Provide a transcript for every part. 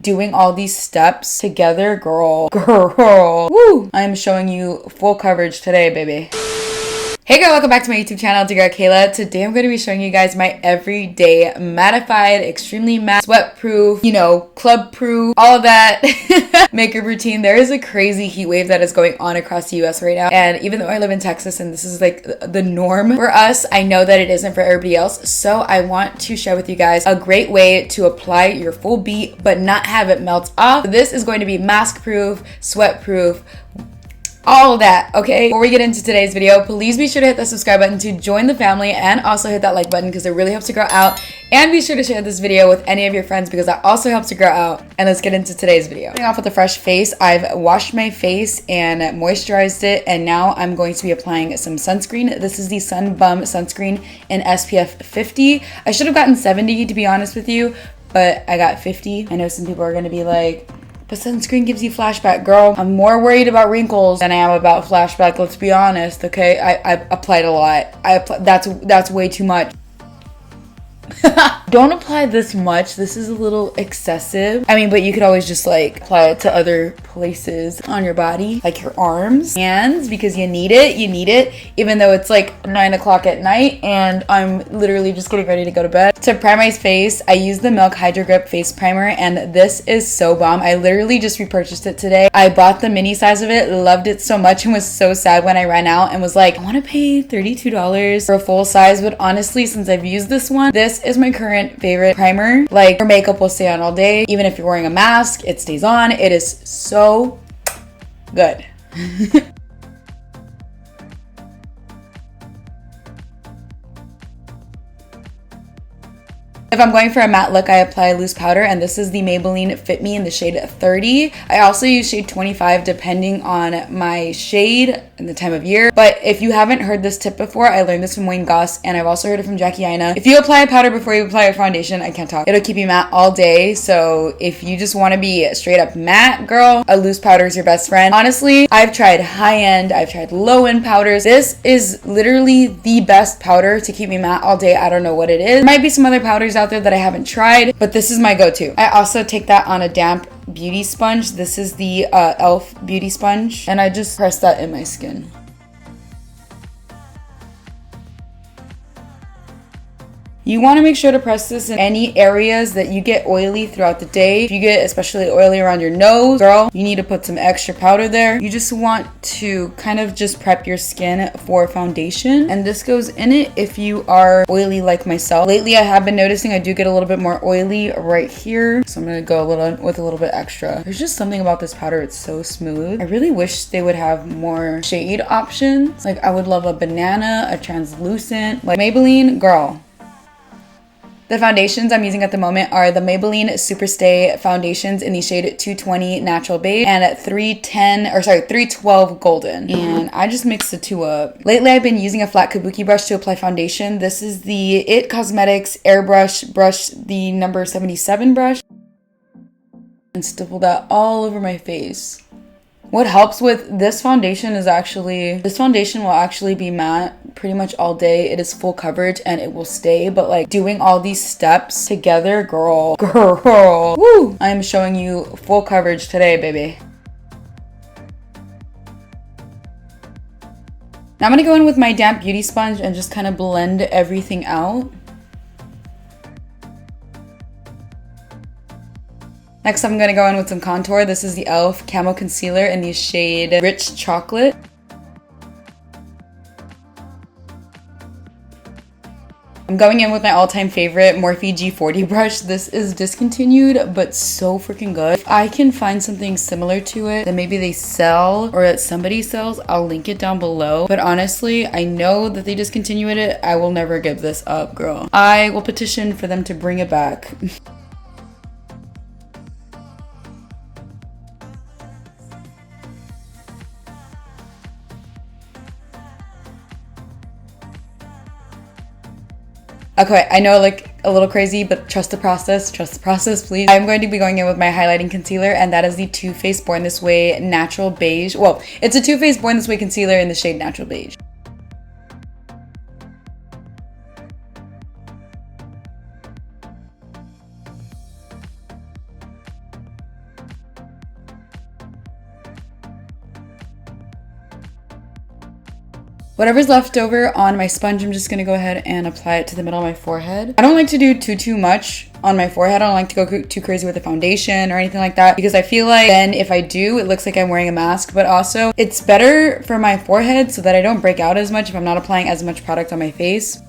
doing all these steps together, girl. Woo! I am showing you full coverage today, baby. Hey girl, welcome back to my YouTube channel, it's your girl Kayla. Today I'm going to be showing you guys my everyday mattified, extremely matte, sweat proof, you know, club proof, all of that makeup routine. There is a crazy heat wave that is going on across the US right now, and even though I live in Texas and this is like the norm for us, I know that it isn't for everybody else. So I want to share with you guys a great way to apply your full beat but not have it melt off. This is going to be mask proof, sweat proof, all of that, okay? Before we get into today's video, please be sure to hit that subscribe button to join the family, and also hit that like button because it really helps to grow out. And be sure to share this video with any of your friends because that also helps to grow out. And let's get into today's video. Starting off with a fresh face, I've washed my face and moisturized it, and now I'm going to be applying some sunscreen. This is the Sun Bum sunscreen in SPF 50. I should have gotten 70 to be honest with you, but I got 50. I know some people are gonna be like, but sunscreen gives you flashback, girl. I'm more worried about wrinkles than I am about flashback, let's be honest, okay? I applied a lot. That's way too much. Don't apply this much. This is a little excessive. I mean, but you could always just like apply it to other places on your body, like your arms, hands, because you need it. You need it, even though it's like 9 o'clock at night and I'm literally just getting ready to go to bed. To prime my face, I use the Milk Hydro Grip Face Primer, and this is so bomb. I literally just repurchased it today. I bought the mini size of it, loved it so much, and was so sad when I ran out and was like, I want to pay $32 for a full size. But honestly, since I've used this one, this is my current favorite primer. Like, your makeup will stay on all day. Even if you're wearing a mask, it stays on. It is so good. If I'm going for a matte look, I apply loose powder, and this is the Maybelline Fit Me in the shade 30. I also use shade 25 depending on my shade and the time of year. But if you haven't heard this tip before, I learned this from Wayne Goss, and I've also heard it from Jaclyn. If you apply a powder before you apply a foundation, I can't talk, it'll keep you matte all day. So if you just want to be straight up matte, girl, a loose powder is your best friend. Honestly, I've tried high-end, I've tried low-end powders. This is literally the best powder to keep me matte all day. I don't know what it is. There might be some other powders out there that I haven't tried, but this is my go-to. I also take that on a damp beauty sponge. This is the e.l.f. beauty sponge, and I just press that in my skin. You want to make sure to press this in any areas that you get oily throughout the day. If you get especially oily around your nose, girl, you need to put some extra powder there. You just want to kind of just prep your skin for foundation, and this goes in it if you are oily like myself. Lately, I have been noticing I do get a little bit more oily right here, so I'm gonna go with a little bit extra. There's just something about this powder, it's so smooth. I really wish they would have more shade options. Like, I would love a banana, a translucent, like Maybelline, girl. The foundations I'm using at the moment are the Maybelline Superstay foundations in the shade 220 Natural Beige and 312 Golden. And I just mixed the two up. Lately, I've been using a flat kabuki brush to apply foundation. This is the NYX Cosmetics airbrush brush, the number 77 brush. And stipple that all over my face. What helps with this foundation is this foundation will actually be matte pretty much all day. It is full coverage and it will stay, but like doing all these steps together, girl, woo! I am showing you full coverage today, baby. Now I'm gonna go in with my damp beauty sponge and just kind of blend everything out. Next, I'm going to go in with some contour. This is the e.l.f. Camo Concealer in the shade Rich Chocolate. I'm going in with my all-time favorite Morphe G40 brush. This is discontinued, but so freaking good. If I can find something similar to it that maybe they sell or that somebody sells, I'll link it down below. But honestly, I know that they discontinued it. I will never give this up, girl. I will petition for them to bring it back. Okay, I know, like, a little crazy, but trust the process, please. I'm going to be going in with my highlighting concealer, and that is the TooFaced Born This Way Natural Beige. Well, it's a TooFaced Born This Way concealer in the shade Natural Beige. Whatever's left over on my sponge, I'm just gonna go ahead and apply it to the middle of my forehead. I don't like to do too much on my forehead. I don't like to go too crazy with the foundation or anything like that, because I feel like then if I do, it looks like I'm wearing a mask. But also it's better for my forehead so that I don't break out as much if I'm not applying as much product on my face.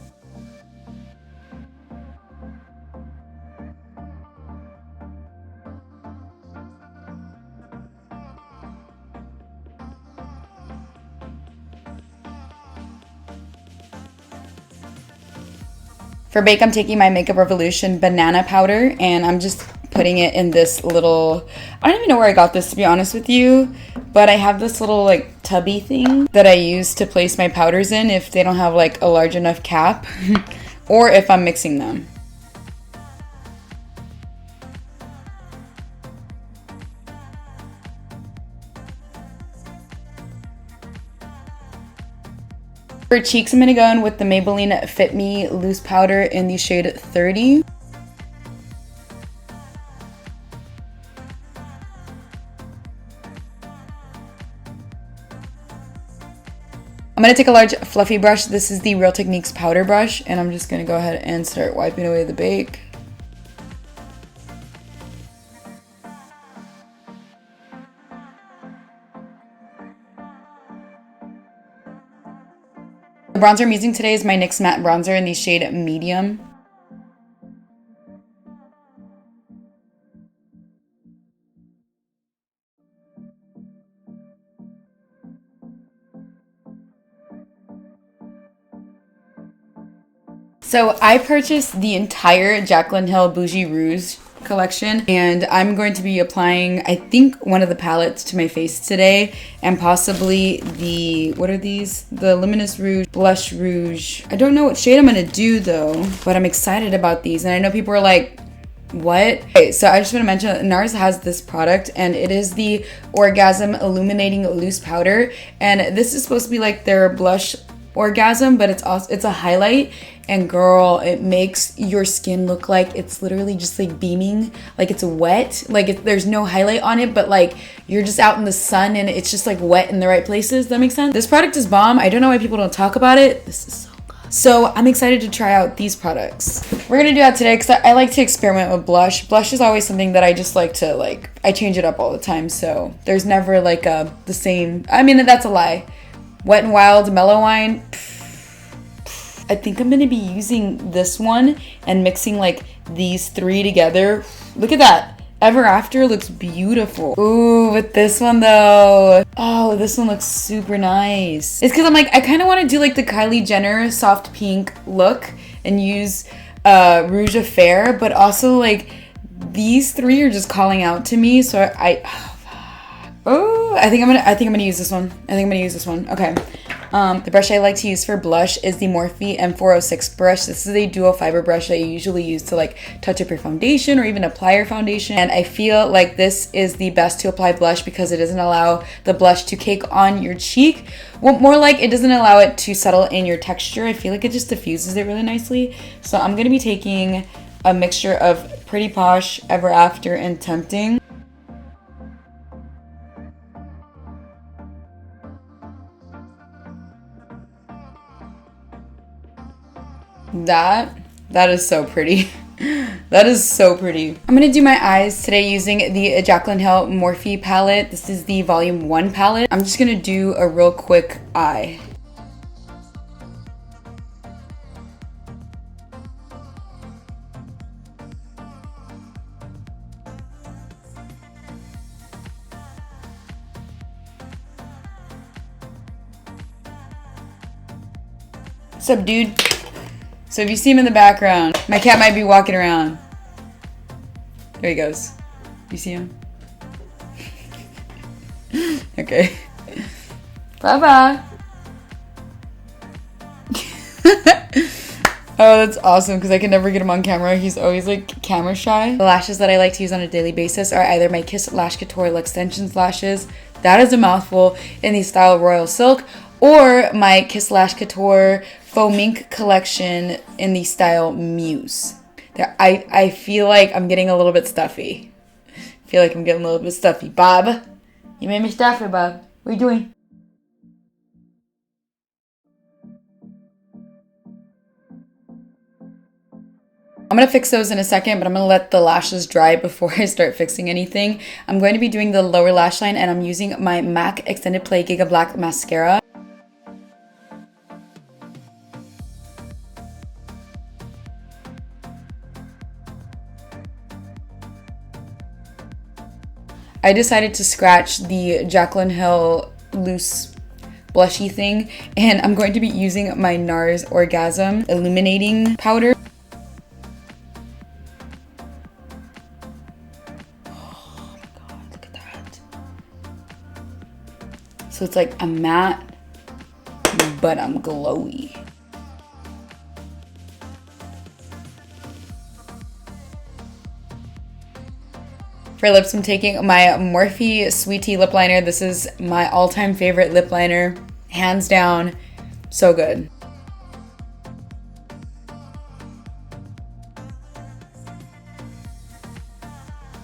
For bake, I'm taking my Makeup Revolution banana powder, and I'm just putting it in this little, I don't even know where I got this, to be honest with you, but I have this little like tubby thing that I use to place my powders in if they don't have like a large enough cap or if I'm mixing them. For cheeks, I'm going to go in with the Maybelline Fit Me Loose Powder in the shade 30. I'm going to take a large fluffy brush. This is the Real Techniques powder brush, and I'm just going to go ahead and start wiping away the bake. The bronzer I'm using today is my NYX Matte bronzer in the shade Medium. So I purchased the entire Jaclyn Hill Bougie Rouge collection, and I'm going to be applying, I think, one of the palettes to my face today, and possibly the, what are these? The Luminous Rouge Blush Rouge. I don't know what shade I'm gonna do though, but I'm excited about these, and I know people are like, what? Okay, so I just want to mention that NARS has this product, and it is the Orgasm Illuminating Loose Powder, and this is supposed to be like their blush Orgasm, but it's a highlight, and girl, it makes your skin look like it's literally just like beaming, like it's wet, like there's no highlight on it, but like you're just out in the sun and it's just like wet in the right places. That makes sense. This product is bomb. I don't know why people don't talk about it. This is so good. So I'm excited to try out these products. We're gonna do that today because I like to experiment with blush. Blush is always something that I just like to I change it up all the time, so there's never like the same. I mean, that's a lie. Wet n Wild Mellow Wine. I think I'm gonna be using this one and mixing like these three together. Look at that. Ever After looks beautiful. Ooh, with this one though. Oh, this one looks super nice. It's because I'm like, I kind of want to do like the Kylie Jenner soft pink look and use Rouge Affair, but also like these three are just calling out to me. So I think I'm gonna use this one. Okay. The brush I like to use for blush is the Morphe M406 brush. This is a dual fiber brush that you usually use to like touch up your foundation or even apply your foundation. And I feel like this is the best to apply blush because it doesn't allow the blush to cake on your cheek. Well, more like it doesn't allow it to settle in your texture. I feel like it just diffuses it really nicely. So I'm gonna be taking a mixture of Pretty Posh, Ever After, and Tempting. That is so pretty. That is so pretty. I'm gonna do my eyes today using the Jaclyn Hill Morphe palette. This is the Volume 1 palette. I'm just gonna do a real quick eye. What's up, dude? So if you see him in the background, my cat might be walking around. There he goes. You see him? Okay. Bye-bye. Oh, that's awesome because I can never get him on camera. He's always like camera shy. The lashes that I like to use on a daily basis are either my Kiss Lash Couture Extensions lashes. That is a mouthful, in the style Royal Silk, or my Kiss Lash Couture Faux Mink collection in the style Muse. I feel like I'm getting a little bit stuffy. Bob. You made me stuffy, Bob. What are you doing? gonna fix those in a second, but I'm gonna let the lashes dry before I start fixing anything. I'm going to be doing the lower lash line, and I'm using my MAC Extended Play Giga Black mascara. I decided to scratch the Jaclyn Hill loose blushy thing, and I'm going to be using my NARS Orgasm illuminating powder. Oh my god, look at that. So it's like a matte, but I'm glowy. For lips, I'm taking my Morphe Sweet Tea lip liner. This is my all-time favorite lip liner, hands down, so good.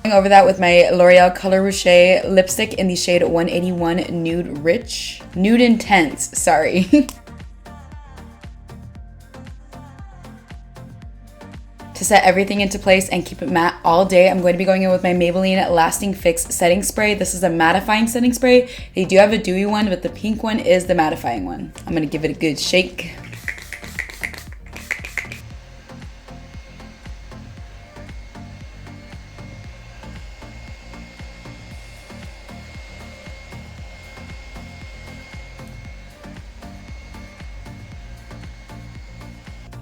Going over that with my L'Oreal Color Rouge lipstick in the shade 181 Nude Rich. Nude Intense, sorry. To set everything into place and keep it matte all day, I'm going to be going in with my Maybelline Lasting Fix Setting Spray. This is a mattifying setting spray. They do have a dewy one, but the pink one is the mattifying one. I'm gonna give it a good shake.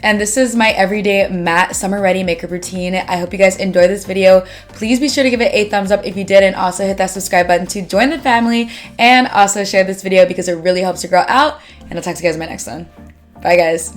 And this is my everyday matte summer ready makeup routine. I hope you guys enjoyed this video. Please be sure to give it a thumbs up if you did, and also hit that subscribe button to join the family, and also share this video because it really helps your girl out. And I'll talk to you guys in my next one. Bye guys.